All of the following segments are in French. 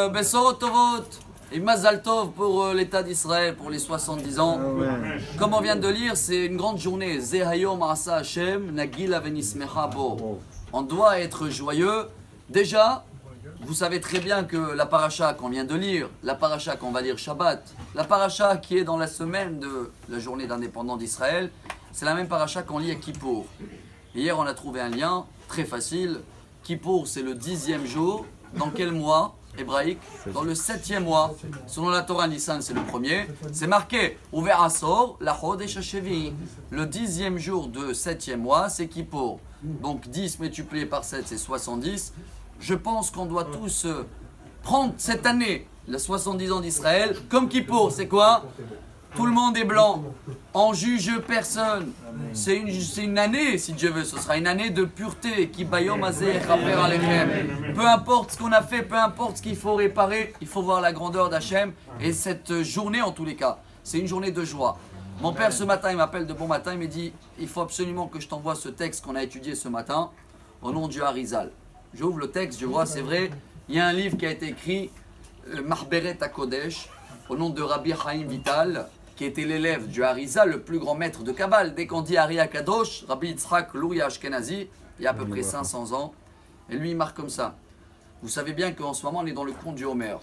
Bessorot Tovot et Mazal Tov pour l'État d'Israël, pour les 70 ans. Comme on vient de lire, c'est une grande journée. Zehayom Asa Hashem, Nagil Avenismecha Bo. On doit être joyeux. Déjà, vous savez très bien que la paracha qu'on vient de lire, la paracha qu'on va lire Shabbat, la paracha qui est dans la semaine de la journée d'indépendance d'Israël, c'est la même paracha qu'on lit à Kippour. Hier, on a trouvé un lien très facile. Kippour, c'est le 10e jour. Dans quel mois hébraïque? Dans le 7e mois. Selon la Torah, Nissan, c'est le premier. C'est marqué Ouvert Asor, la Chodesh Hashevi. Le 10e jour de 7e mois, c'est Kippour. Donc 10 multiplié par 7, c'est 70. Je pense qu'on doit tous prendre cette année, les 70 ans d'Israël, comme Kippour. C'est quoi? Tout le monde est blanc. On juge personne. C'est une année, si Dieu veut. Ce sera une année de pureté. Peu importe ce qu'on a fait, peu importe ce qu'il faut réparer, il faut voir la grandeur d'Hachem. Et cette journée, en tous les cas, c'est une journée de joie. Mon père, ce matin, il m'appelle de bon matin. Il me dit, il faut absolument que je t'envoie ce texte qu'on a étudié ce matin, au nom du Harizal. J'ouvre le texte, je vois, c'est vrai, il y a un livre qui a été écrit, Mahberet HaKodesh, au nom de Rabbi Chaim Vital, qui était l'élève du Harizal, le plus grand maître de Kabbale. Dès qu'on dit Ari Akadosh, Rabbi Yitzhak Louria Ashkenazi, il y a à peu près 500 ans. Et lui, il marque comme ça. Vous savez bien qu'en ce moment, on est dans le conte du Homer.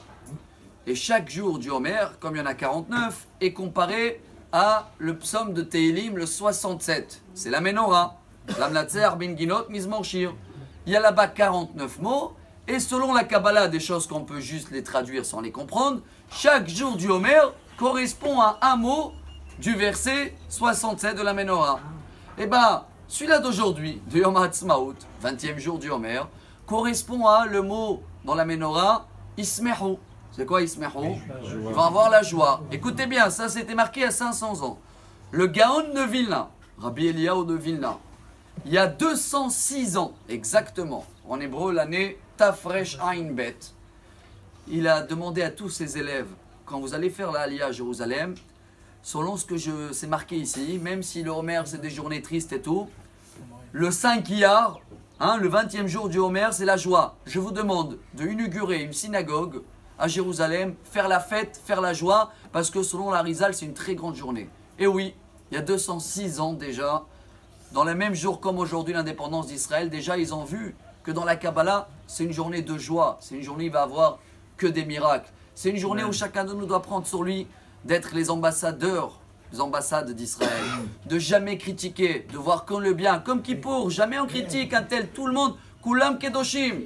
Et chaque jour du Homer, comme il y en a 49, est comparé à le psaume de Tehilim, le 67. C'est la Menorah. Lamnatzer, bin Ginot, Mizmor Shir. Il y a là-bas 49 mots. Et selon la Kabbalah, des choses qu'on peut juste les traduire sans les comprendre, chaque jour du Homer correspond à un mot du verset 67 de la Menorah. Et bien, celui-là d'aujourd'hui, de Yom HaAtzmaut, 20e jour du Homer, correspond à le mot dans la Menorah, Ismehu. C'est quoi Ismehu? Il va avoir la joie. Écoutez bien, ça c'était marqué à 500 ans. Le Gaon de Vilna, Rabbi Eliyahu de Vilna, il y a 206 ans exactement, en hébreu l'année Tafresh Ain Bet, il a demandé à tous ses élèves, quand vous allez faire la Aliyah à Jérusalem, selon ce que c'est marqué ici, même si le Homer c'est des journées tristes et tout, le 5 Iyar, le 20e jour du Homer, c'est la joie. Je vous demande de inaugurer une synagogue à Jérusalem, faire la fête, faire la joie, parce que selon l'Arizal, c'est une très grande journée. Et oui, il y a 206 ans déjà, dans le même jour comme aujourd'hui l'indépendance d'Israël, déjà ils ont vu que dans la Kabbalah, c'est une journée de joie, c'est une journée où il va avoir que des miracles. C'est une journée où chacun de nous doit prendre sur lui d'être les ambassadeurs, les ambassades d'Israël, de jamais critiquer, de voir que le bien, comme Kippour, jamais on critique un tel, tout le monde, Kulam Kedoshim.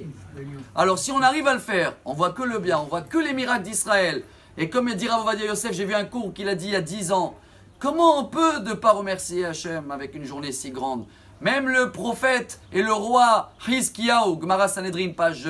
Alors si on arrive à le faire, on voit que le bien, on voit que les miracles d'Israël. Et comme dit Rav Ovadia Yosef, j'ai vu un cours qu'il a dit il y a 10 ans, comment on peut ne pas remercier Hachem avec une journée si grande? Même le prophète et le roi Hizkiyahu, Gemara Sanhedrin, page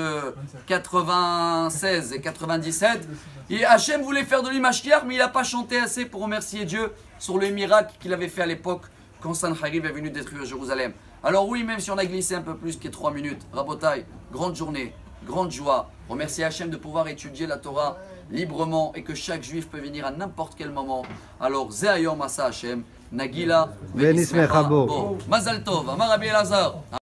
96 et 97, et Hachem voulait faire de lui Mashiach, mais il n'a pas chanté assez pour remercier Dieu sur le miracle qu'il avait fait à l'époque quand Sanherib est venu détruire Jérusalem. Alors oui, même si on a glissé un peu plus que 3 minutes, Rabotai, grande journée, grande joie, remercier Hachem de pouvoir étudier la Torah librement et que chaque juif peut venir à n'importe quel moment. Alors, Zehayom Asa Hachem, Nagila, Venismecha Bo, Mazal Tov, Amar Rabbi Elazar.